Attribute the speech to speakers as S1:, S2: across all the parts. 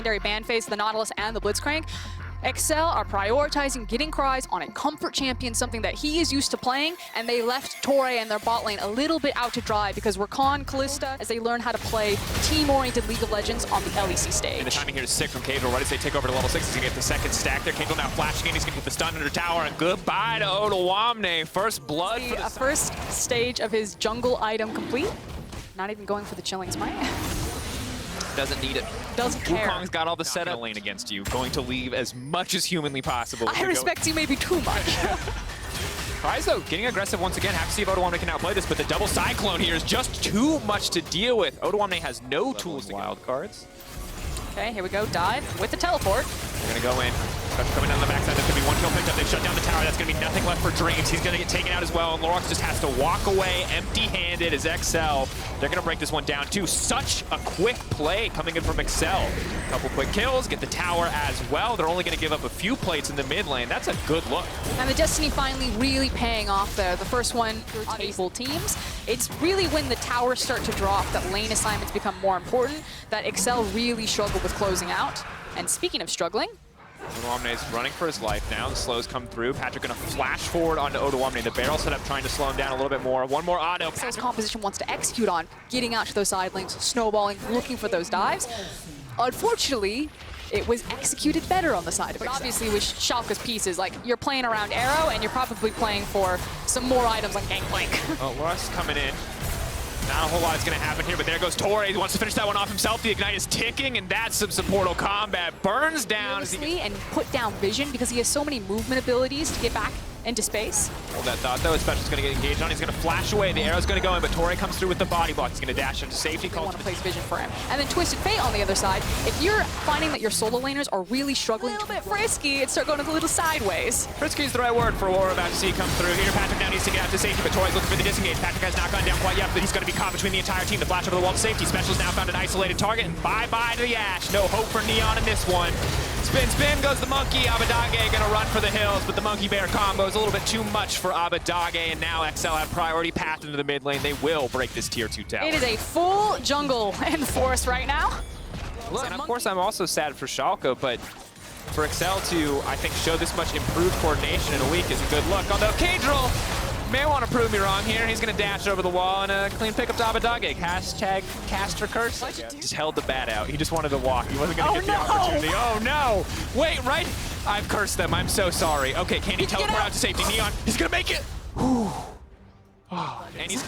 S1: secondary ban phase, the Nautilus and the Blitzcrank, Excel are prioritizing getting Cries on a comfort champion, something that he is used to playing, and they left Torre and their bot lane a little bit out to dry because Rakan, Callista, as they learn how to play team-oriented League of Legends on the LEC stage.
S2: And the timing here is sick from Cable. Right as they take over to level 6, he's going to get the second stack there. Cable now flashing in, he's going to get the stun under tower, and goodbye to Odoamne. First blood for the
S1: first stage of his jungle item complete. Not even going for the Chilling Smite.
S2: Doesn't need it.
S1: Doesn't care.
S2: Wukong's got all the setup lane against you, going to leave as much as humanly possible.
S1: I respect you maybe too much.
S2: Cries, though, getting aggressive once again. Have to see if Odoamne can outplay this, but the double Cyclone here is just too much to deal with. Odoamne has no tools to wild cards.
S1: Okay, here we go. Dive with the teleport.
S2: They're going to go in. Coming down the backside, there's going to be one kill picked up. They've shut down the tower. That's going to be nothing left for Dreams. He's going to get taken out as well, and Lorax just has to walk away empty-handed as XL. They're going to break this one down, too. Such a quick play coming in from XL. A couple quick kills, get the tower as well. They're only going to give up a few plates in the mid lane. That's a good look.
S1: And the Destiny finally really paying off there. The first one for table teams. It's really when the towers start to drop that lane assignments become more important, that XL really struggle with closing out. And speaking of struggling,
S2: Odoamne is running for his life now. The slows come through. Patrick going to flash forward onto Odoamne. The barrel set up trying to slow him down a little bit more. One more auto.
S1: Excel's composition wants to execute on getting out to those side lanes, snowballing, looking for those dives. Unfortunately, it was executed better on the side of it. Obviously, with Schalke's pieces, like, you're playing around Arrow, and you're probably playing for some more items like Gangplank.
S2: Oh, Lorax coming in. Not a whole lot is going to happen here, but there goes Torre. He wants to finish that one off himself. The Ignite is ticking, and that's some supportal combat. Burns down.
S1: And put down vision because he has so many movement abilities to get back into space.
S2: Hold that thought, though. Special's going to get engaged on. He's going to flash away. The arrow's going to go in, but Torre comes through with the body block. He's going to dash into safety.
S1: I want to place vision for him. And then Twisted Fate on the other side. If you're finding that your solo laners are really struggling, a little bit frisky, and start going a little sideways.
S2: Frisky is the right word for what we're about to see come through here. Patrick now needs to get out to safety, but Torre's looking for the disengage. Patrick has not gone down quite yet, but he's going to be caught between the entire team. The flash over the wall to safety. Special's now found an isolated target, and bye-bye to the Ashe. No hope for Neon in this one. Spin, spin goes the monkey. Abadage going to run for the hills, but the monkey bear combo is a little bit too much for Abadage, and now XL have priority path into the mid lane. They will break this tier 2 tower.
S1: It is a full jungle and forest right now.
S2: Look, and of course, I'm also sad for Schalke, but for XL to, I think, show this much improved coordination in a week is a good look. Although Cadril may want to prove me wrong here. He's going to dash over the wall and a clean pickup to Abadage. Hashtag caster curse. Just held the bat out. He just wanted to walk. He wasn't going to get the opportunity. Oh, no. Wait, right? I've cursed them. I'm so sorry. Okay, can he teleport out to safety? Neon, he's going to make it. Whew. Oh, and he's...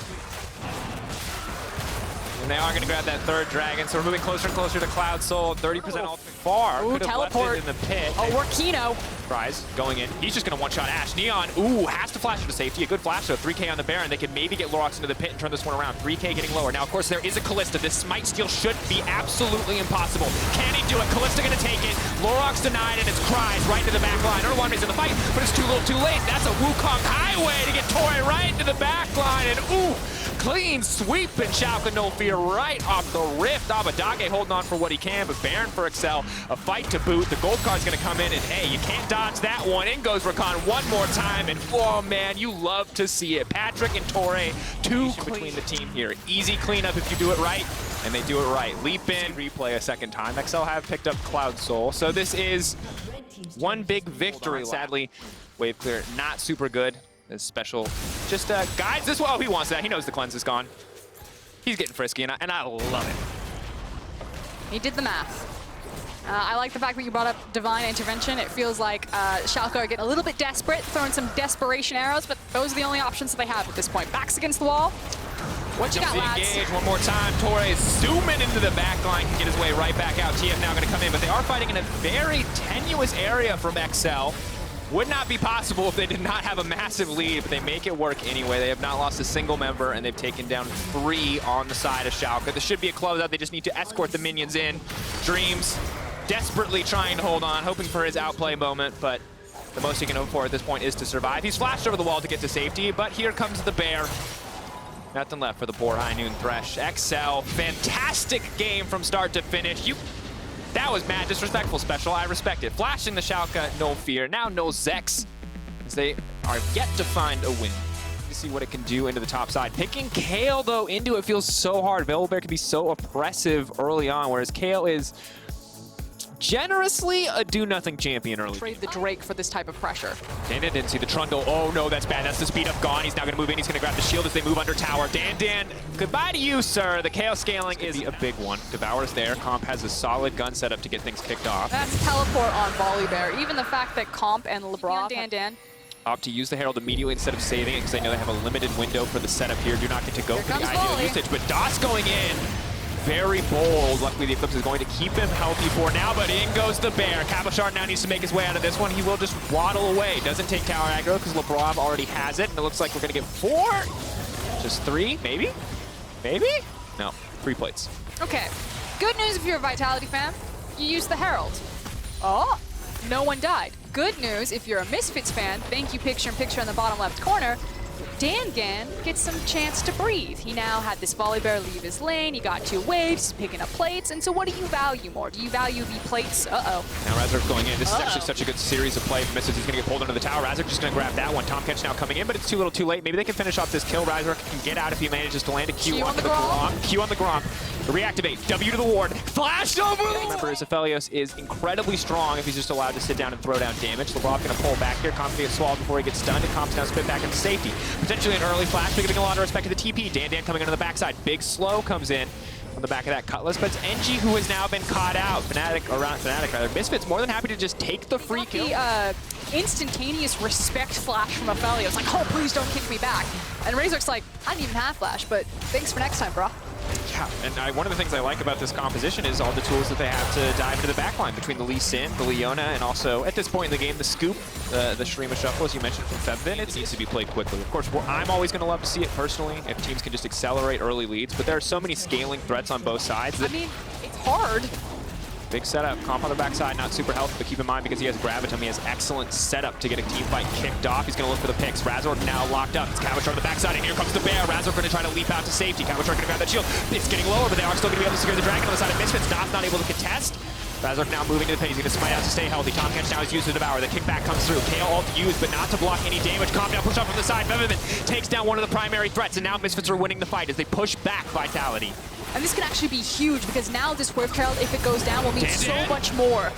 S2: And they are going to grab that third dragon, so we're moving closer and closer to Cloud Soul. 30% all far.
S1: Ooh,
S2: could have left it in the pit.
S1: Oh, we're Kino.
S2: Cries going in. He's just going to one-shot Ashe. Neon, ooh, has to flash into safety. A good flash, though. 3K on the Baron. They can maybe get Lorax into the pit and turn this one around. 3K getting lower. Now, of course, there is a Callista. This Smite steal should be absolutely impossible. Can he do it? Callista going to take it. Lorax denied, and it's Cries right into the back line. Odoamne's in the fight, but it's too little too late. That's a Wukong highway to get Torre right into the back line, and ooh, clean sweep, and Schalke no fear right off the rift. Abadage holding on for what he can, but Baron for XL. A fight to boot. The gold card's going to come in, and hey, you can't dodge that one. In goes Rakan one more time, and oh man, you love to see it. Patrick and Torre, two between the team here. Easy cleanup if you do it right, and they do it right. Leap in, replay a second time. XL have picked up Cloud Soul, so this is one big victory. Sadly, wave clear not super good. This special just guides this well. He wants that. He knows the cleanse is gone. He's getting frisky, and I love it.
S1: He did the math. I like the fact that you brought up Divine Intervention. It feels like Schalke are getting a little bit desperate, throwing some desperation arrows, but those are the only options that they have at this point. Backs against the wall. What you got, lads?
S2: Engage one more time. Torre is zooming into the back line, can get his way right back out. TF now going to come in, but they are fighting in a very tenuous area from XL. Would not be possible if they did not have a massive lead, but they make it work anyway. They have not lost a single member, and they've taken down 3 on the side of Schalke. This should be a closeout. They just need to escort the minions in. Dreams desperately trying to hold on, hoping for his outplay moment, but the most he can hope for at this point is to survive. He's flashed over the wall to get to safety, but here comes the bear. Nothing left for the poor High Noon Thresh. XL, fantastic game from start to finish. That was mad disrespectful, Special. I respect it. Flashing the Schalke, no fear. Now no Zex, as they are yet to find a win. To see what it can do into the top side. Picking Kale, though, into it feels so hard. Bear can be so oppressive early on, whereas Kale is generously a do-nothing champion early.
S1: Trade the Drake for this type of pressure.
S2: Dan didn't see the trundle. Oh no, that's bad. That's the speed up gone. He's now going to move in. He's going to grab the shield as they move under tower. Dan, goodbye to you, sir. The chaos scaling is a big one. Devour's there. Comp has a solid gun setup to get things kicked off.
S1: That's teleport on Volley Bear. Even the fact that Comp and LeBron Dan
S2: opt to use the Herald immediately instead of saving it because they know they have a limited window for the setup here. Do not get to go for the ideal usage, but DOS going in. Very bold. Luckily, the Eclipse is going to keep him healthy for now, but in goes the Bear. Cabochard now needs to make his way out of this one. He will just waddle away. Doesn't take tower aggro because LeBron already has it, and it looks like we're going to get 4? Just 3? Maybe? Maybe? No. 3 plates.
S1: Okay. Good news if you're a Vitality fan. You use the Herald. Oh, no one died. Good news if you're a Misfits fan. Thank you, picture-in-picture in the bottom left corner. Dan gets some chance to breathe. He now had this Volley Bear leave his lane. He got 2 waves, he's picking up plates. And so what do you value more? Do you value the plates? Uh-oh.
S2: Now Razor's going in. This is actually such a good series of play. Misses, he's going to get pulled under the tower. Razor just going to grab that one. Tomcatch now coming in, but it's too little too late. Maybe they can finish off this kill. Razor can get out if he manages to land a Q on the Grom. Q on the Grom. Reactivate. W to the ward. Flash over! Remember, Aphelios is incredibly strong if he's just allowed to sit down and throw down damage. LeBron going to pull back here. Comp's going to get swallowed before he gets stunned, and Comp's now spit back into safety. Potentially an early flash, but giving a lot of respect to the TP. Dan coming into the backside. Big slow comes in on the back of that Cutlass, but it's NG who has now been caught out. Fnatic, Misfits more than happy to just take the free kill.
S1: The instantaneous respect flash from Aphelios. Like, oh, please don't kick me back. And Razor's like, I didn't even have flash, but thanks for next time, bro.
S2: Yeah, and one of the things I like about this composition is all the tools that they have to dive into the backline between the Lee Sin, the Leona, and also, at this point in the game, the Scoop, the Shurima Shuffle, as you mentioned from Febvin. It needs to be played quickly. Of course, I'm always going to love to see it personally, if teams can just accelerate early leads, but there are so many scaling threats on both sides. That
S1: I mean, it's hard.
S2: Big setup. Comp on the backside, not super healthy, but keep in mind because he has Gravitum, he has excellent setup to get a team fight kicked off. He's going to look for the picks. Razor now locked up. It's Cabochard on the backside, and here comes the Bear. Razor going to try to leap out to safety. Cabochard going to grab that shield. It's getting lower, but they are still going to be able to secure the Dragon on the side of Misfits. Not able to contest. Razor now moving to the pit. He's going to smite out to stay healthy. Tomcatch now is used to devour. The kickback comes through. KO ult used, but not to block any damage. Comp now push up from the side. Febvin takes down one of the primary threats, and now Misfits are winning the fight as they push back Vitality.
S1: And this can actually be huge because now this Swift Herald, if it goes down, will mean so much more.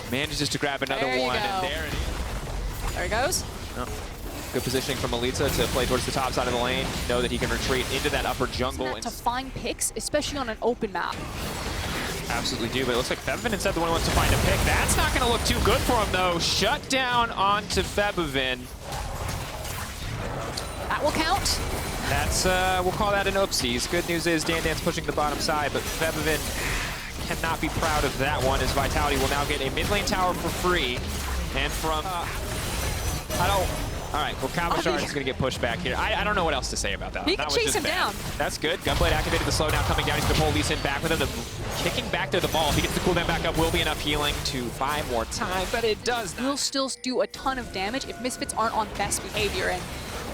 S2: Manages to grab another one, and there it is.
S1: There he goes.
S2: Oh. Good positioning from Melitza to play towards the top side of the lane. Know that he can retreat into that upper jungle.
S1: To find picks, especially on an open map.
S2: Absolutely do, but it looks like Febvin instead the one who wants to find a pick. That's not going to look too good for him, though. Shut down onto Febvin.
S1: That will count.
S2: That's, we'll call that an oopsies. Good news is Dan's pushing the bottom side, but Febvin cannot be proud of that one, as Vitality will now get a mid lane tower for free. And from, all right, well, Cabochard is going to get pushed back here. I don't know what else to say about that.
S1: He can chase him down.
S2: That's good. Gunblade activated the slow now coming down. He's going to pull Lee Sin back with him. The kicking back to the ball. If he gets the cooldown back up, will be enough healing to buy more time, but it does not.
S1: He'll still do a ton of damage if Misfits aren't on best behavior, and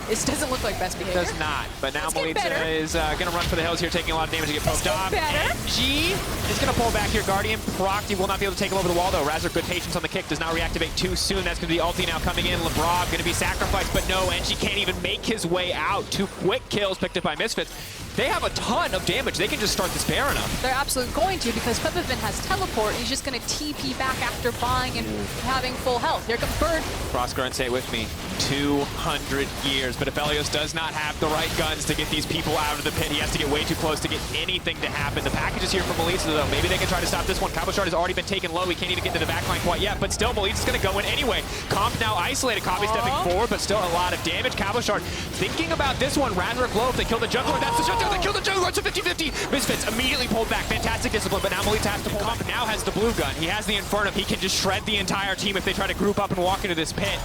S1: this doesn't look like best behavior.
S2: It does not, but now Melitza is going to run for the hills here, taking a lot of damage to get poked off. NG is going to pull back here. Guardian procced. He will not be able to take him over the wall, though. Razor, good patience on the kick, does not reactivate too soon. That's going to be ulti now coming in. LeBron going to be sacrificed, but no, NG can't even make his way out. 2 quick kills picked up by Misfits. They have a ton of damage. They can just start this Baron up.
S1: They're absolutely going to, because Febvin has teleport, and he's just going to TP back after buying and having full health. Here comes Bird.
S2: Crossguard, and say it with me. 200 years, but Aphelios does not have the right guns to get these people out of the pit. He has to get way too close to get anything to happen. The package is here from Melitza, though. Maybe they can try to stop this one. Cabochard has already been taken low. He can't even get to the backline quite yet, but still, Melitza's going to go in anyway. Comp now isolated. Copy stepping forward, but still a lot of damage. Cabochard thinking about this one. Razork low if they kill the jungler. That's the shutdown. They kill the jungler. It's a 50-50. Misfits immediately pulled back. Fantastic discipline, but now Melitza has to pull back. Now has the blue gun. He has the Inferno. He can just shred the entire team if they try to group up and walk into this pit.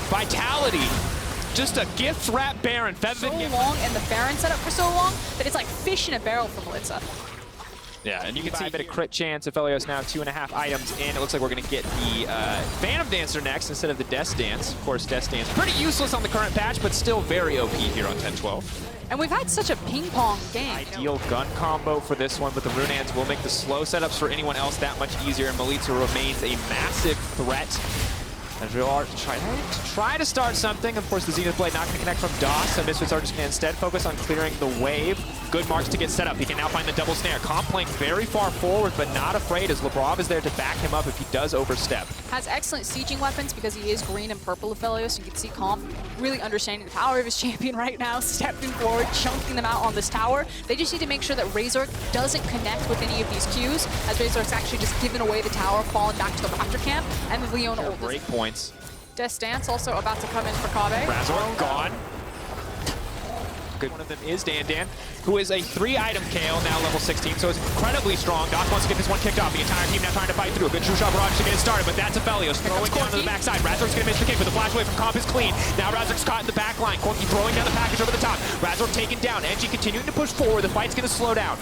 S2: Vitality, just a gift wrap Baron.
S1: So long, and the Baron set up for so long that it's like fish in a barrel for Melitza.
S2: Yeah, and you can see a bit of crit chance. Aphelios now 2.5 items in. It looks like we're going to get the Phantom Dancer next instead of the Death Dance. Of course, Death Dance pretty useless on the current patch, but still very OP here on 10-12.
S1: And we've had such a ping-pong game.
S2: Ideal gun combo for this one, but the Runaans will make the slow setups for anyone else that much easier, and Melitza remains a massive threat. As we are try to start something. Of course, the Zenith Blade not going to connect from DOS, so Misfits are just going to instead focus on clearing the wave. Good marks to get set up. He can now find the double snare. Comp playing very far forward, but not afraid as Labrov is there to back him up if he does overstep.
S1: Has excellent sieging weapons because he is green and purple Aphelios. You can see Comp really understanding the power of his champion right now, stepping forward, chunking them out on this tower. They just need to make sure that Razor doesn't connect with any of these Qs, as Razor's actually just given away the tower, falling back to the Raptor camp, and the Leona ult.
S2: Break points.
S1: Death Stance also about to come in for Kave.
S2: Razor gone. Good. One of them is Dandan, who is a 3-item KO, now level 16, so it's incredibly strong. Doc wants to get this one kicked off. The entire team now trying to fight through. A good true shot barrage to get it started, but that's Aphelios throwing down to the backside. Razor's going to miss the kick, but the flash away from Comp is clean. Now Razor's caught in the back line. Corky throwing down the package over the top. Razor taken down. NG continuing to push forward. The fight's going to slow down.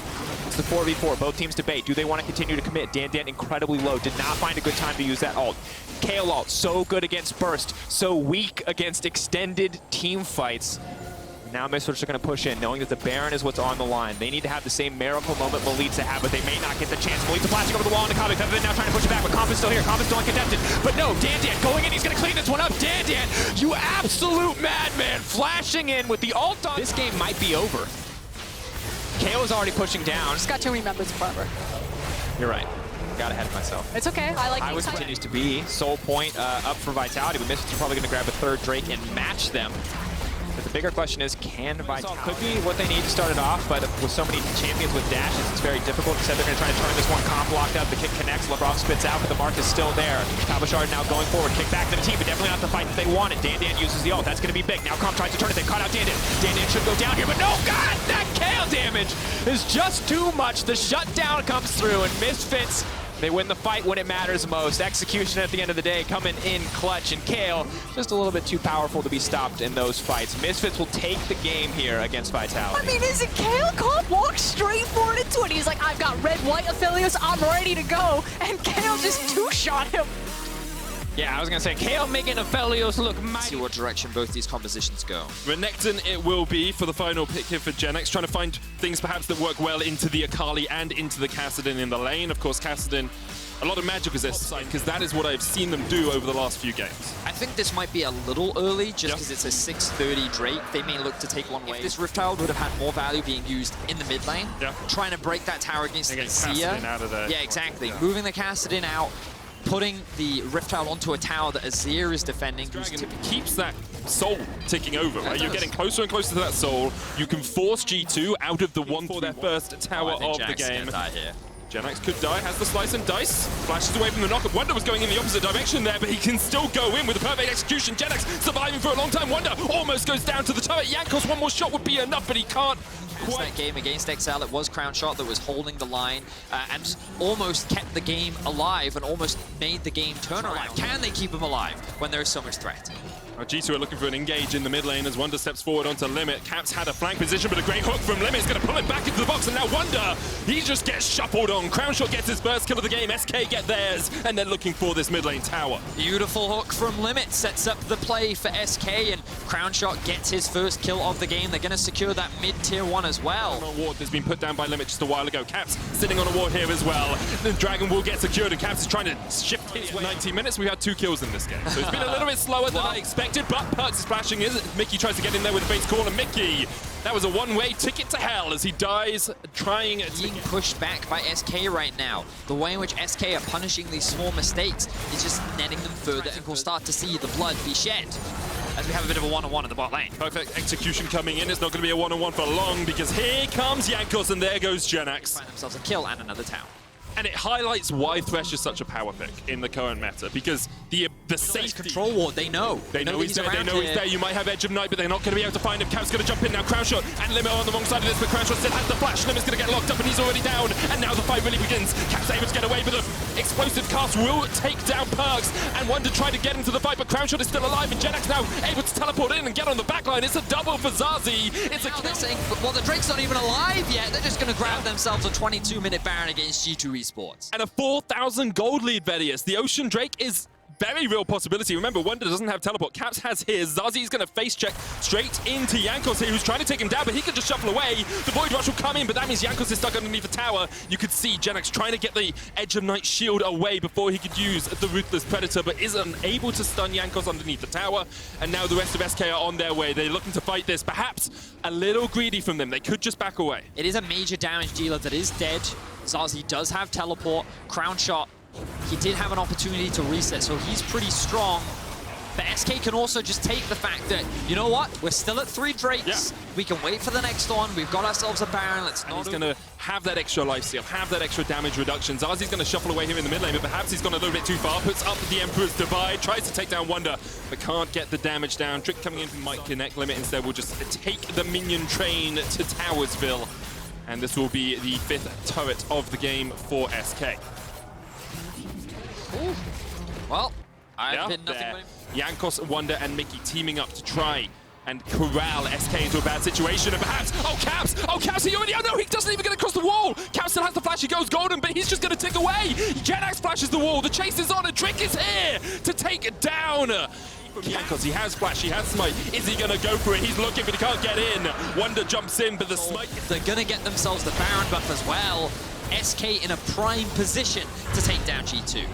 S2: It's the 4v4. Both teams debate. Do they want to continue to commit? Dandan incredibly low. Did not find a good time to use that ult. KO ult, so good against burst, so weak against extended team fights. Now Misfits are going to push in, knowing that the Baron is what's on the line. They need to have the same miracle moment Melitza had, but they may not get the chance. Melitza flashing over the wall into Kave. They're now trying to push it back, but Comp is still here. Comp is still uncontested. But no, Dandan going in. He's going to clean this one up. Dandan, you absolute madman, flashing in with the ult on. This game might be over. KO is already pushing down.
S1: Just got too many members of Forever.
S2: You're right. Got ahead of myself.
S1: It's okay. I like
S2: the continues to be Soul Point up for Vitality, but Misfits are probably going to grab a third Drake and match them. But the bigger question is, can Vitality could be what they need to start it off, but with so many champions with dashes, it's very difficult. Instead, they're going to try to turn this one. Comp locked up, the kick connects, Labrov spits out, but the mark is still there. Kabashard now going forward, kick back to the team, but definitely not the fight that they wanted. Dandan uses the ult, that's going to be big. Now Comp tries to turn it, they caught out Dandan. Dandan should go down here, but no, God, that KO damage is just too much. The shutdown comes through, and Misfits, they win the fight when it matters most. Execution at the end of the day coming in clutch, and Kale just a little bit too powerful to be stopped in those fights. Misfits will take the game here against Vitality.
S1: I mean, is it Kale? Comp walks straight forward into it. He's like, I've got red, white Aphelios, I'm ready to go. And Kale just two-shot him.
S2: Yeah, I was going to say, Kale making Aphelios look mighty.
S3: See what direction both these compositions go.
S4: Renekton it will be for the final pick here for GenX, trying to find things perhaps that work well into the Akali and into the Kassadin in the lane. Of course, Kassadin, a lot of magic is their side, because that is what I've seen them do over the last few games.
S3: I think this might be a little early, just because it's a 6:30 Drake. They may look to take one away. If this Rift Tower would have had more value being used in the mid lane, trying to break that tower against the Seer.
S4: Out of there.
S3: Yeah, exactly. Moving the Kassadin out, putting the Rift Tower onto a tower that Azir is defending.
S4: Dragon keeps that soul ticking over, right? You're getting closer and closer to that soul. You can force G2 out of the one for their first tower of the game. GenX could die, has the slice and dice, flashes away from the knockup. Wonder was going in the opposite direction there, but he can still go in with a perfect execution. GenX surviving for a long time. Wonder almost goes down to the tower. Jankos, one more shot would be enough, but he can't.
S3: That game against XL, it was Crown Shot that was holding the line and just almost kept the game alive and almost made the game turn around. Can they keep him alive when there is so much threat?
S4: G2 are looking for an engage in the mid lane as Wonder steps forward onto Limit. Caps had a flank position, but a great hook from Limit is going to pull him back into the box, and now Wonder, he just gets shuffled on. Crownshot gets his first kill of the game, SK get theirs, and they're looking for this mid lane tower.
S3: Beautiful hook from Limit sets up the play for SK, and Crownshot gets his first kill of the game. They're going to secure that mid-tier 1 as well.
S4: A ward that's been put down by Limit just a while ago. Caps sitting on a ward here as well. The Dragon will get secured, and Caps is trying to shift his way. 19 minutes, we had 2 kills in this game, so it's been a little bit slower than I expected, but Perks is flashing in. Mickey tries to get in there with a base call, and Mickey, that was a one-way ticket to hell as he dies trying to
S3: being pushed back by SK right now. The way in which SK are punishing these small mistakes is just netting them further, and we'll start to see the blood be shed as we have a bit of a one-on-one in the bot lane.
S4: Perfect execution coming in. It's not going to be a one-on-one for long, because here comes Jankos and there goes GenX.
S3: Find themselves a kill and another tower.
S4: And it highlights why Thresh is such a power pick in the current meta, because the safety
S3: control ward, they know.
S4: They know he's there, they know he's there. You might have Edge of Night, but they're not going to be able to find him. Cap's going to jump in now. Crownshot and Limo on the wrong side of this, but Crownshot still has the flash. Limit's going to get locked up, and he's already down. And now the fight really begins. Cap's able to get away, but the explosive cast will take down Perks. And Wonder tried to get into the fight, but Crownshot is still alive, and GenX now able to teleport in and get on the backline. It's a double for Zazie. It's a kill.
S3: They're saying, well, the Drake's not even alive yet. They're just going to grab themselves a 22-minute Baron against G2 Esports.
S4: And a 4,000 gold lead, Vedius. The Ocean Drake is very real possibility. Remember, Wonder doesn't have teleport. Caps has his. Zazi's going to face check straight into Jankos here, who's trying to take him down, but he can just shuffle away. The Void Rush will come in, but that means Jankos is stuck underneath the tower. You could see Genex trying to get the Edge of Night shield away before he could use the Ruthless Predator, but isn't able to stun Jankos underneath the tower. And now the rest of SK are on their way. They're looking to fight this. Perhaps a little greedy from them. They could just back away.
S3: It is a major damage dealer that is dead. Zazi does have teleport. Crown Shot, he did have an opportunity to reset, so he's pretty strong. But SK can also just take the fact that, you know what, we're still at 3 Drakes. Yeah. We can wait for the next one. We've got ourselves a Baron. Let's not.
S4: He's going to have that extra lifesteal, have that extra damage reduction. Zazi's going to shuffle away here in the mid lane, but perhaps he's gone a little bit too far. Puts up the Emperor's Divide, tries to take down Wonder, but can't get the damage down. Trick coming in from Mike Connect Limit instead will just take the minion train to Towersville. And this will be the 5th turret of the game for SK.
S3: Ooh. Well, I've been nothing but...
S4: Jankos, Wonder, and Mickey teaming up to try and corral SK into a bad situation, and perhaps, oh Caps, he already, oh no, he doesn't even get across the wall. Caps still has the flash, he goes golden, but he's just gonna tick away. Genax flashes the wall, the chase is on, and Trick is here to take it down. Jankos, he has flash, he has smite. Is he gonna go for it? He's looking, but he can't get in. Wonder jumps in, but the smite...
S3: They're gonna get themselves the Baron buff as well. SK in a prime position to take down G2.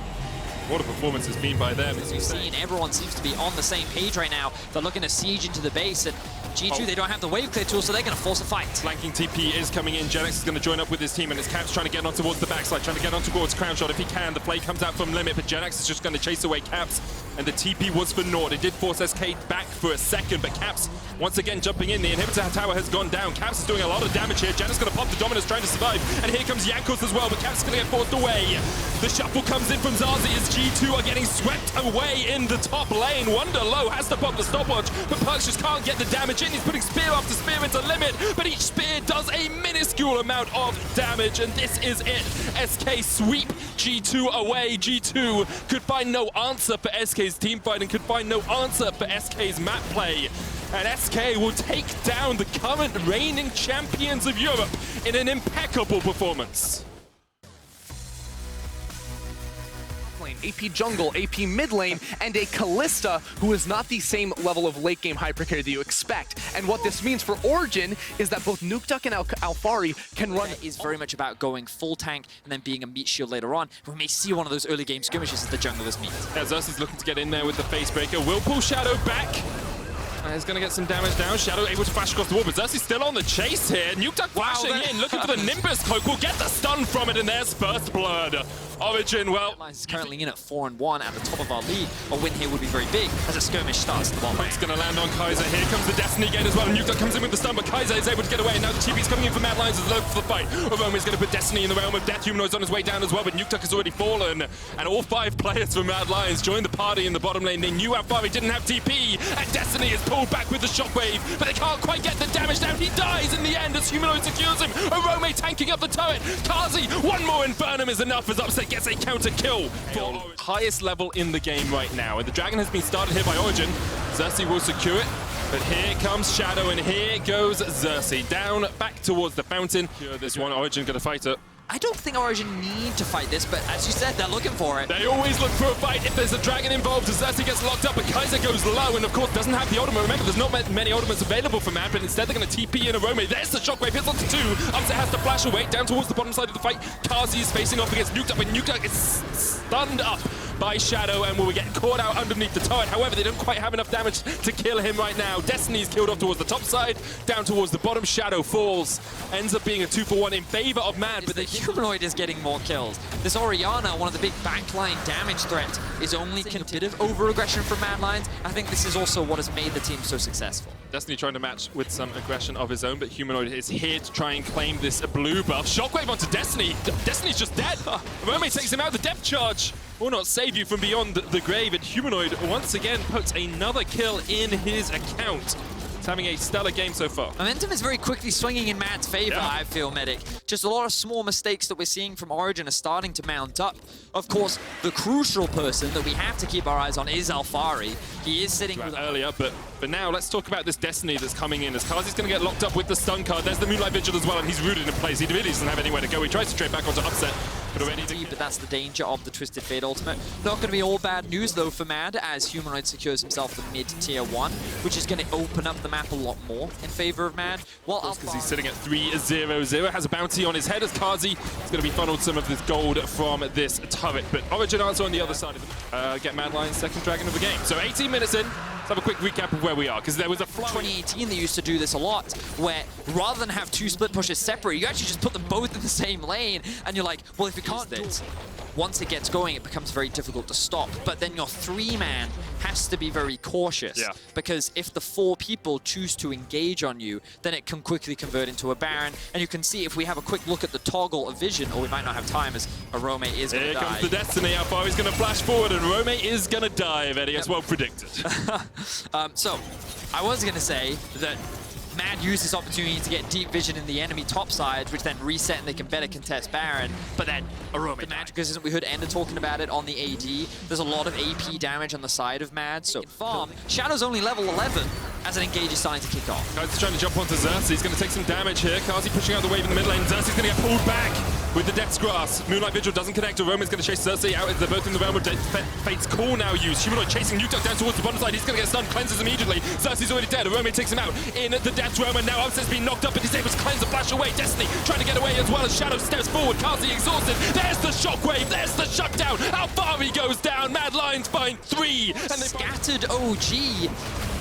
S4: What a performance has been by them.
S3: As we've seen, everyone seems to be on the same page right now. They're looking to siege into the base, and G2, they don't have the wave clear tool, so they're going to force a fight.
S4: Flanking TP is coming in. Genex is going to join up with his team, and it's Caps trying to get on towards the backside, trying to get on towards Crown Shot if he can. The play comes out from Limit, but Genex is just going to chase away Caps, and the TP was for naught. It did force SK back for a second, but Caps once again jumping in. The inhibitor tower has gone down. Caps is doing a lot of damage here. Genex going to pop the Dominus, trying to survive, and here comes Jankos as well, but Caps is going to get forced away. The shuffle comes in from Zazi as G2 are getting swept away in the top lane. Wonder low has to pop the stopwatch, but Perks just can't get the damage in. He's putting spear after spear into Limit, but each spear does a minuscule amount of damage, and this is it. SK sweep G2 away. G2 could find no answer for SK's team fight and could find no answer for SK's map play. And SK will take down the current reigning champions of Europe in an impeccable performance.
S5: AP jungle, AP mid lane, and a Kalista who is not the same level of late game hypercarry that you expect. And what this means for Origin is that both Nukeduck and Alphari can run...
S3: It is very much about going full tank and then being a meat shield later on. We may see one of those early game skirmishes as the junglers meet.
S4: Yeah, Xerxes looking to get in there with the Facebreaker. Will pull Shadow back. He's going to get some damage down. Shadow able to flash across the wall, but Xerxes still on the chase here. Nukeduck flashing in, looking for the Nimbus cloak. Will get the stun from it, and there's first blood. Origin, well...
S3: is currently in at 4-1 at the top of our league. A win here would be very big as a skirmish starts at the bottom.
S4: It's going to land on Kaiser. Here comes the Destiny Gate as well. And Nukeduck comes in with the stun, but Kaiser is able to get away. And now the TP's coming in for Mad Lions as low for the fight. Aroma is going to put Destiny in the realm of death. Humanoid's on his way down as well, but Nukeduck has already fallen. And all 5 players from Mad Lions joined the party in the bottom lane. They knew Alphari didn't have TP, and Destiny is pulled back with the shockwave, but they can't quite get the damage down. He dies in the end as Humanoid secures him. Arome tanking up the turret. Kazi, one more Infernum is enough as Upset gets a counter kill. For highest level in the game right now, and the Dragon has been started here by Origin. Xerxes will secure it, but here comes Shadow, and here goes Xerxes down back towards the fountain. This one, Origin gonna fight it.
S3: I don't think Origin need to fight this, but as you said, they're looking for it.
S4: They always look for a fight if there's a Dragon involved. Xerxes gets locked up, but Kaiser goes low, and of course doesn't have the ultimate. Remember, there's not many ultimates available for Mad, but instead they're going to TP in Arome. There's the shockwave, hits onto 2. Upset has to flash away down towards the bottom side of the fight. Kazi is facing off against Nukeduck, but Nukeduck is stunned up by Shadow and will get caught out underneath the turret. However, they don't quite have enough damage to kill him right now. Destiny's killed off towards the top side, down towards the bottom. Shadow falls, ends up being a 2-for-1 in favor of Mad, but
S3: the Humanoid is getting more kills. This Orianna, one of the big backline damage threat, is only a bit of over-aggression from Mad Lions. I think this is also what has made the team so successful.
S4: Destiny trying to match with some aggression of his own, but Humanoid is here to try and claim this blue buff. Shockwave onto Destiny. Destiny's just dead. Rome takes him out. The depth charge will not save you from beyond the grave, and Humanoid once again puts another kill in his account. It's having a stellar game so far.
S3: Momentum is very quickly swinging in Mad's favor, yeah. I feel, Medic. Just a lot of small mistakes that we're seeing from Origin are starting to mount up. Of course, the crucial person that we have to keep our eyes on is Alphari. He is sitting with
S4: earlier, but now let's talk about this Destiny that's coming in. As Kazi's going to get locked up with the stun card. There's the Moonlight Vigil as well, and he's rooted in place. He really doesn't have anywhere to go. He tries to trade back onto Upset.
S3: deep, but that's the danger of the Twisted Fate ultimate. Not going to be all bad news though for Mad, as Humanoid secures himself the mid-tier 1, which is going to open up the map a lot more in favor of Mad. Well,
S4: because he's sitting at 3-0-0, has a bounty on his head as Kazi is going to be funneled some of this gold from this turret. But Origin also on the other side of the get Mad Lion's second dragon of the game. So 18 minutes in. Let's have a quick recap of where we are, because there was a
S3: 2018 they used to do this a lot, where rather than have 2 split pushes separate, you actually just put them both in the same lane, and you're like, well, if you can't do it, once it gets going, it becomes very difficult to stop. But then your 3-man has to be very cautious, because if the 4 people choose to engage on you, then it can quickly convert into a Baron. And you can see if we have a quick look at the toggle of vision, or we might not have time, as Arome is going to die.
S4: Here comes the Destiny. How far he's going to flash forward, and Arome is going to die, Eddie, as well predicted.
S3: So, I was going to say that Mad used this opportunity to get deep vision in the enemy top side, which then reset and they can better contest Baron. But then Arome, the magic is, we heard Ender talking about it on the AD. There's a lot of AP damage on the side of Mad, so farm. Shadow's only level 11 as an engage is starting to kick off.
S4: Kai's trying to jump onto Xerxes. He's going to take some damage here. Kazi pushing out the wave in the mid lane. Xerxes going to get pulled back with the Death's Grasp. Moonlight Vigil doesn't connect. Arome's going to chase Xerxes out as they're both in the realm of Fate's Call now used. Humanoid chasing Nukeduck down towards the bottom side. He's going to get stunned. Cleanses immediately. Xerxes already dead. Arome takes him out in the Death's Realm, and now Upset's been knocked up, but he's able to cleanse and flash away. Destiny trying to get away as well as Shadow steps forward. Kazi exhausted. There's the shockwave. There's the shutdown. How far he goes down. Mad Lions find 3. And they
S3: scattered OG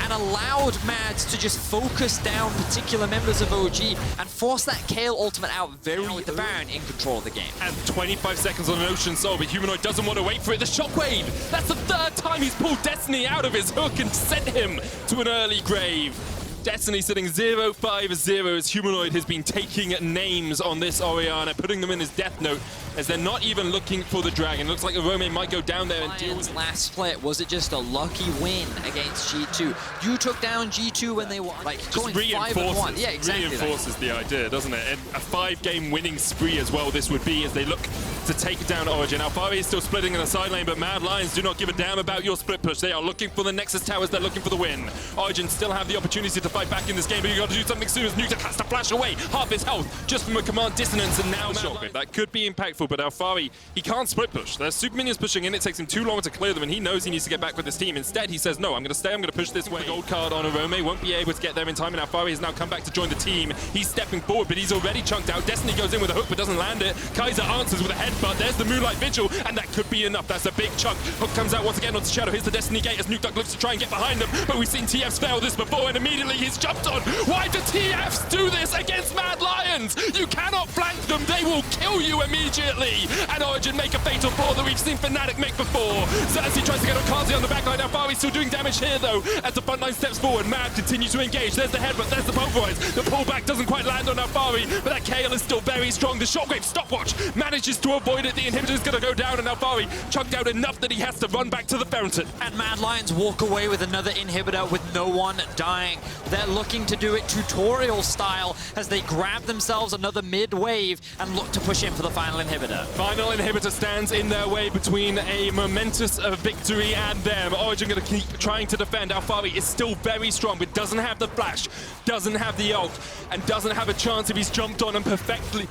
S3: and allowed Mads to just focus down particular members of OG and force that Kale ultimate out very with the Baron in control of the game.
S4: And 25 seconds on an Ocean Soul, but Humanoid doesn't want to wait for it. The shockwave! That's the 3rd time he's pulled Destiny out of his hook and sent him to an early grave. Destiny sitting 0-5-0 as Humanoid has been taking names on this Orianna, putting them in his death note as they're not even looking for the dragon. Looks like Arome might go down there and deal with
S3: last split. Was it just a lucky win against G2? You took down G2 when they won, like going 5-1. Yeah, exactly.
S4: Reinforces the idea, doesn't it? And a 5-game winning spree as well this would be as they look to take down Origin. Alphari is still splitting in the side lane, but Mad Lions do not give a damn about your split push. They are looking for the Nexus Towers. They're looking for the win. Origin still have the opportunity to fight back in this game, but you got to do something soon as Nukeduck has to flash away half his health just from a command dissonance, and now that could be impactful, but Alphari, he can't split push. There's super minions pushing in. It takes him too long to clear them, and he knows he needs to get back with his team. Instead, he says, no, I'm going to stay. I'm going to push this way. Gold card on Arome. Won't be able to get there in time, and Alphari has now come back to join the team. He's stepping forward, but he's already chunked out. Destiny goes in with a hook, but doesn't land it. Kaiser answers with a headbutt. There's the Moonlight Vigil, and that could be enough. That's a big chunk. Hook comes out once again onto Shadow. Here's the Destiny Gate as Nukeduck looks to try and get behind them, but we've seen TFs fail this before, and immediately he's jumped on. Why do TFs do this against Mad Lions? You cannot flank them. They will kill you immediately. And Origin make a fatal flaw that we've seen Fnatic make before. Xerxes tries to get on Kazi on the backline. Alphari's still doing damage here, though, as the front line steps forward. Mad continues to engage. There's the headbutt. There's the pulverize. The pullback doesn't quite land on Alphari, but that Kale is still very strong. The shockwave stopwatch manages to avoid it. The inhibitor is going to go down, and Alphari chunked out enough that he has to run back to the fountain.
S3: And Mad Lions walk away with another inhibitor with no one dying. They're looking to do it tutorial style as they grab themselves another mid wave and look to push in for the final inhibitor.
S4: Final inhibitor stands in their way between a momentous victory and them. Origin going to keep trying to defend. Alphari is still very strong, but doesn't have the flash, doesn't have the ult, and doesn't have a chance if he's jumped on and perfectly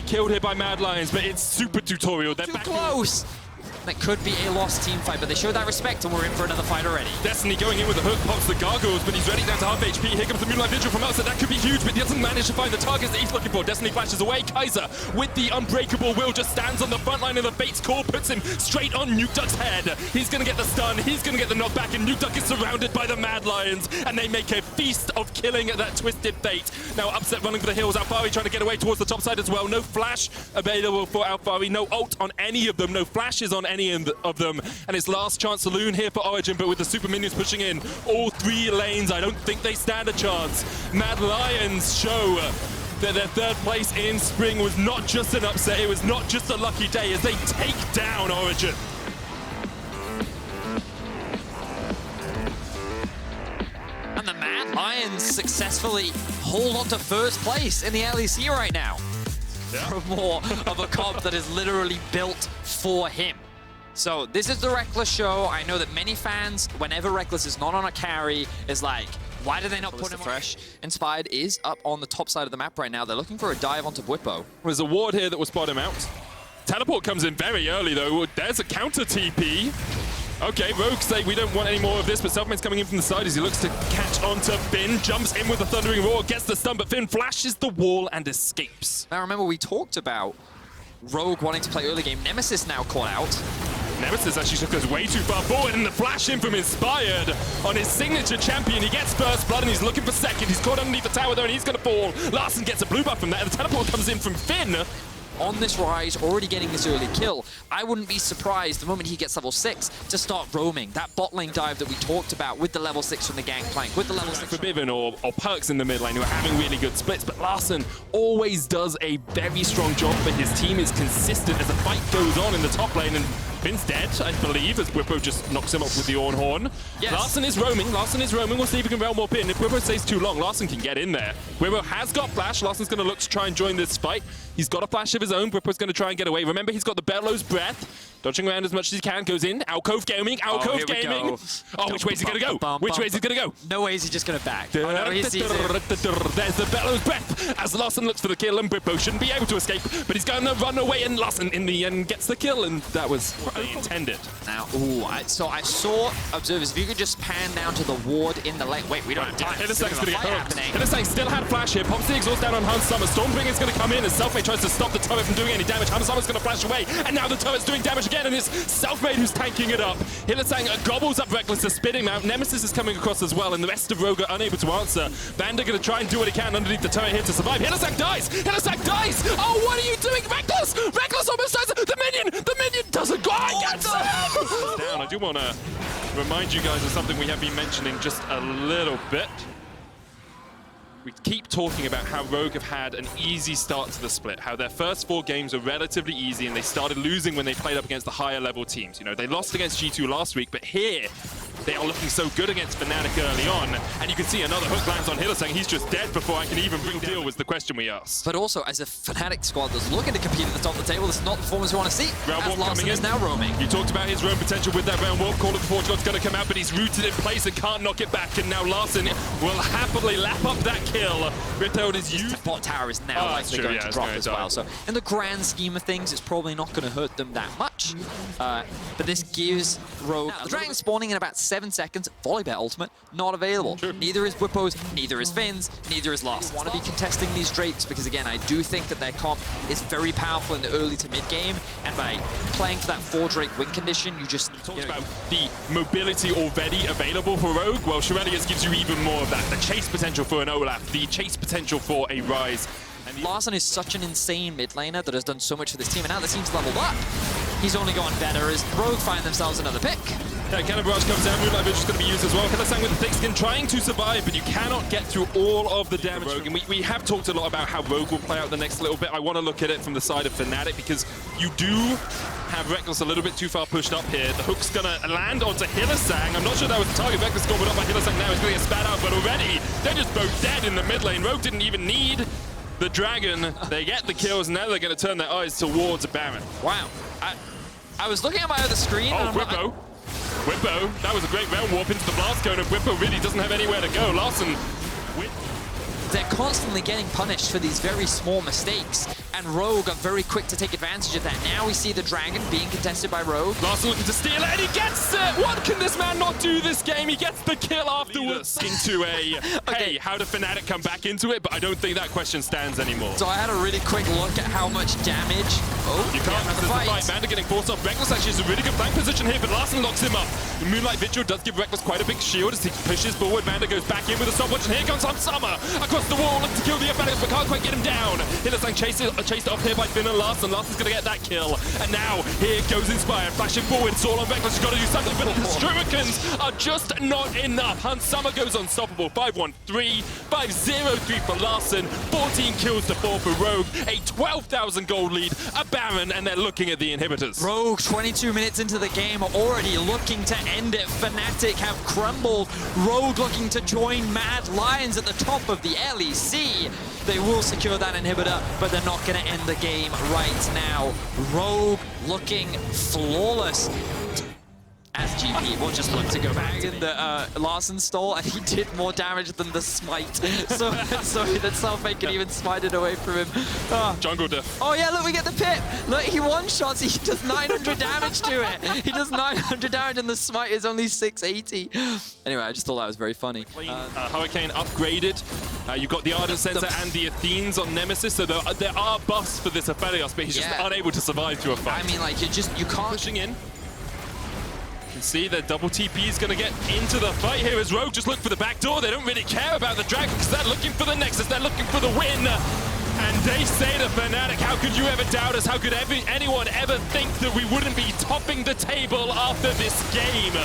S4: killed here by Mad Lions. But it's super tutorial. They're
S3: too
S4: back
S3: close. That could be a lost team fight, but they showed that respect and we're in for another fight already.
S4: Destiny going in with a hook, pops the gargoyles, but he's ready down to half HP. Here comes the Moonlight Vigil from Upset. That could be huge, but he doesn't manage to find the targets that he's looking for. Destiny flashes away. Kaiser, with the unbreakable will, just stands on the front line of the Fate's Call, puts him straight on Nukeduck's head. He's going to get the stun, he's going to get the knockback, and Nukeduck is surrounded by the Mad Lions, and they make a feast of killing that Twisted Fate. Now Upset running for the hills. Alphari trying to get away towards the top side as well. No flash available for Alphari, no ult on any of them, no flashes on any of them. And his last chance saloon here for Origin, but with the super minions pushing in all 3 lanes, I don't think they stand a chance. Mad Lions show that their 3rd place in spring was not just an upset, it was not just a lucky day as they take down Origin.
S3: And the Mad Lions successfully hold on to 1st place in the LEC right now. Yeah. For more of a comp that is literally built for him. So this is the Reckless show. I know that many fans, whenever Reckless is not on a carry, is like, why do they not put him fresh? Inspired is up on the top side of the map right now. They're looking for a dive onto Bwipo.
S4: There's a ward here that will spot him out. Teleport comes in very early, though. There's a counter TP. Okay, Rogue say we don't want any more of this, but Selfmade's coming in from the side as he looks to catch onto Finn, jumps in with a Thundering Roar, gets the stun, but Finn flashes the wall and escapes.
S3: Now remember, we talked about Rogue wanting to play early game. Nemesis now caught out.
S4: Nemesis actually just goes way too far forward, and the flash in from Inspired on his signature champion. He gets first blood, and he's looking for second. He's caught underneath the tower, though, and he's going to fall. Larssen gets a blue buff from that, and the teleport comes in from Finn.
S3: On this rise, already getting this early kill. I wouldn't be surprised the moment he gets level 6 to start roaming. That bot lane dive that we talked about with the level 6 from the Gangplank, with the level 6
S4: for Bivin or Perks in the mid lane who are having really good splits, but Larssen always does a very strong job, but his team is consistent as the fight goes on in the top lane, and Finn's dead, I believe, as Whippo just knocks him off with the Orn Horn.
S3: Yes.
S4: Larssen is roaming. We'll see if he can realm warp in. If Whippo stays too long, Larssen can get in there. Whippo has got flash. Larssen's going to look to try and join this fight. He's got a flash of his own. Whippo's going to try and get away. Remember, he's got the Bellows Breath. Dodging around as much as he can, goes in. Alcove Gaming, Alcove Gaming. Oh, which way is he going to go? Which way is he going to go?
S3: No way is he just going to back. Oh, no, he sees it.
S4: There's the Bellows Breath as Larssen looks for the kill, and Whippo shouldn't be able to escape, but he's going to run away, and Larssen in the end gets the kill, and that was what they intended.
S3: Now, so I saw observers. If you could just pan down to the ward in the lane. Wait, we don't have time.
S4: Hillesang's going to get hooked. Hillesang still had flash here. Pops the exhaust down on Hans Summer. Stormbringer's going to come in as Selfmade tries to stop the turret from doing any damage. Hans Summer's going to flash away, and now the turret's doing damage again, and it's Selfmade who's tanking it up. Hillesang gobbles up Reckless to spitting mount. Nemesis is coming across as well, and the rest of Rogue are unable to answer. Vander going to try and do what he can underneath the turret here to survive. Hillesang dies! Hillesang dies! Oh, what are you doing, Reckless? Reckless almost dies! The minion doesn't go! Down. I do want to remind you guys of something we have been mentioning just a little bit. We keep talking about how Rogue have had an easy start to the split, how their first 4 games are relatively easy, and they started losing when they played up against the higher level teams. You know, they lost against G2 last week, but here they are looking so good against Fnatic early on, and you can see another hook lands on Hillesang. He's just dead before I can even bring deal was the question we asked.
S3: But also, as a Fnatic squad that's looking to compete at the top of the table, this is not the performance we want to see.
S4: Round
S3: as Larssen is now roaming.
S4: You talked about his roam potential with that round warp. Call of the Forge God's going to come out, but he's rooted in place and can't knock it back, and now Larssen will happily lap up that kill. Riptail is used.
S3: The bot tower is now likely going to drop as well. So in the grand scheme of things, it's probably not going to hurt them that much. But this gives Rogue... Now, the Dragon spawning in about 7 seconds. Volleybet ultimate, not available. True. Neither is Whippo's, neither is Finn's, neither is Larssen. Want to be contesting these Drakes because, again, I do think that their comp is very powerful in the early to mid game, and by playing for that 4-Drake win condition, you just...
S4: Talked about the mobility already available for Rogue. Well, Shurelius gives you even more of that. The chase potential for an Olaf, the chase potential for a Rise.
S3: And Larssen is such an insane mid laner that has done so much for this team, and now the team's leveled up. He's only gotten better as Rogue find themselves another pick.
S4: Yeah, Cannon Barrage comes down, Moonlight Vigil's going to be used as well. Hillesang with the thick skin trying to survive, but you cannot get through all of the damage. Rogue. And we have talked a lot about how Rogue will play out the next little bit. I want to look at it from the side of Fnatic because you do have Reckless a little bit too far pushed up here. The hook's going to land onto Hillesang. I'm not sure that was the target. Reckless got up by Hillesang now. He's going to get spat out, but already they're just both dead in the mid lane. Rogue didn't even need the Dragon. They get the kills, and now they're going to turn their eyes towards Baron.
S3: Wow. I was looking at my other screen.
S4: Oh, Whippo. Whippo, that was a great round warp into the blast cone, and Whippo really doesn't have anywhere to go. Larssen...
S3: They're constantly getting punished for these very small mistakes, and Rogue are very quick to take advantage of that. Now we see the Dragon being contested by Rogue.
S4: Larssen looking to steal it, and he gets it! What can this man not do this game? He gets the kill afterwards. Into a, hey, how do Fnatic come back into it? But I don't think that question stands anymore.
S3: So I had a really quick look at how much damage... Oh,
S4: you can't miss the fight. Vander getting forced off. Reckless actually is a really good flank position here, but Larssen locks him up. The Moonlight Vigil does give Reckless quite a big shield as he pushes forward. Vander goes back in with a stopwatch, and here comes Hans Summer across the wall, looking to kill the Aphelios, but can't quite get him down. Hillesang chased off here by Finn and Larssen. Larssen's going to get that kill. And now, here goes Inspired, flashing forward. Saul on Reckless, he's got to do something, but the Strumikans are just not enough. Hans Summer goes unstoppable. 5-1-3, 5-0-3 for Larssen, 14 kills to 4 for Rogue, a 12,000 gold lead, a Baron, and they're looking at the inhibitors.
S3: Rogue, 22 minutes into the game, already looking to end it. Fnatic have crumbled. Rogue looking to join Mad Lions at the top of the LEC. They will secure that inhibitor, but they're not going to end the game right now. Rogue looking flawless as GP will just look to go back in the Larson stall, and he did more damage than the smite. So that Selfmade can even smite it away from him. Oh.
S4: Jungle diff.
S3: Oh yeah, look, we get the pit. Look, he one-shots, he does 900 damage to it. He does 900 damage and the smite is only 680. Anyway, I just thought that was very funny.
S4: Hurricane upgraded. You've got the Ardent Sensor and the Athenes on Nemesis, so there are buffs for this Aphelios, but he's just unable to survive through a fight.
S3: I mean, like, you can't...
S4: Pushing in. You can see the double TP is going to get into the fight here as Rogue just look for the back door. They don't really care about the Dragon because they're looking for the Nexus. They're looking for the win. And they say to Fnatic, how could you ever doubt us? How could anyone ever think that we wouldn't be topping the table after this game?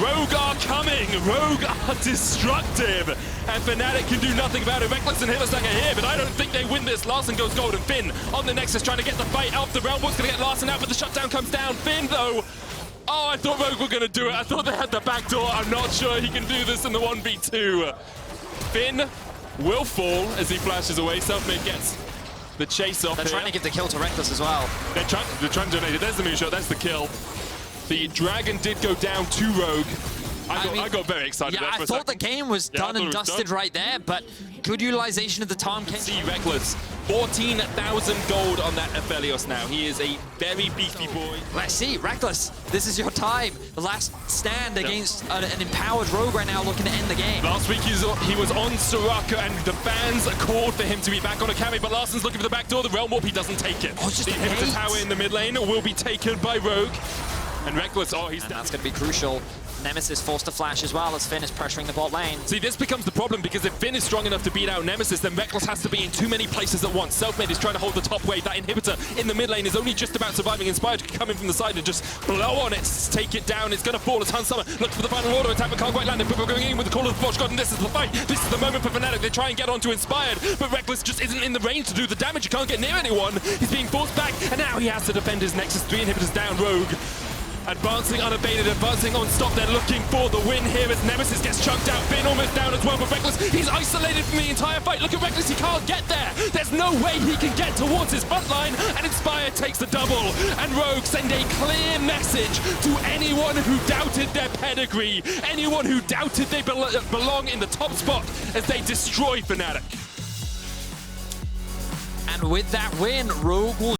S4: Rogue are coming. Rogue are destructive. And Fnatic can do nothing about it. Reckless and Hillesang are here, but I don't think they win this. Larson goes gold, and Finn on the Nexus trying to get the fight out. The Realm Walk's going to get Larson out, but the shutdown comes down. Finn, though, oh, I thought Rogue were going to do it. I thought they had the back door. I'm not sure he can do this in the 1v2. Finn will fall as he flashes away. Selfmade gets the chase off.
S3: They're trying to give the kill to Reckless as well.
S4: They're trying to donate it. There's the moonshot. There's the kill. The Dragon did go down to Rogue. I got very excited.
S3: Yeah, I thought the game was done and dusted right there, but good utilization of the Tom Ken.
S4: See Reckless, 14,000 gold on that Aphelios now. He is a very beefy boy.
S3: Let's see, Reckless, this is your time. The last stand against an empowered Rogue right now looking to end the game.
S4: Last week he was on Soraka and the fans called for him to be back on Akami, but Larson's looking for the back door. The Realm Warp, he doesn't take it.
S3: Oh, just
S4: the inhibitor tower in the mid lane will be taken by Rogue. And Reckless, that's
S3: going to be crucial. Nemesis forced to flash as well as Finn is pressuring the bot lane.
S4: See, this becomes the problem because if Finn is strong enough to beat out Nemesis, then Reckless has to be in too many places at once. Selfmade is trying to hold the top wave. That inhibitor in the mid lane is only just about surviving. Inspired can come in from the side and just blow on it, take it down. It's going to fall as Hans Summer looks for the final order attack, but can't quite land it. People are going in with the call of the Forge God, and this is the fight. This is the moment for Fnatic. They try and get onto Inspired, but Reckless just isn't in the range to do the damage. He can't get near anyone. He's being forced back, and now he has to defend his Nexus. 3 inhibitors down. Rogue advancing unabated, advancing on stop. They're looking for the win here as Nemesis gets chunked out. Finn almost down as well, but Reckless, he's isolated from the entire fight. Look at Reckless, he can't get there. There's no way he can get towards his front line, and Inspire takes the double. And Rogue send a clear message to anyone who doubted their pedigree, anyone who doubted they belong in the top spot as they destroy Fnatic.
S3: And with that win, Rogue will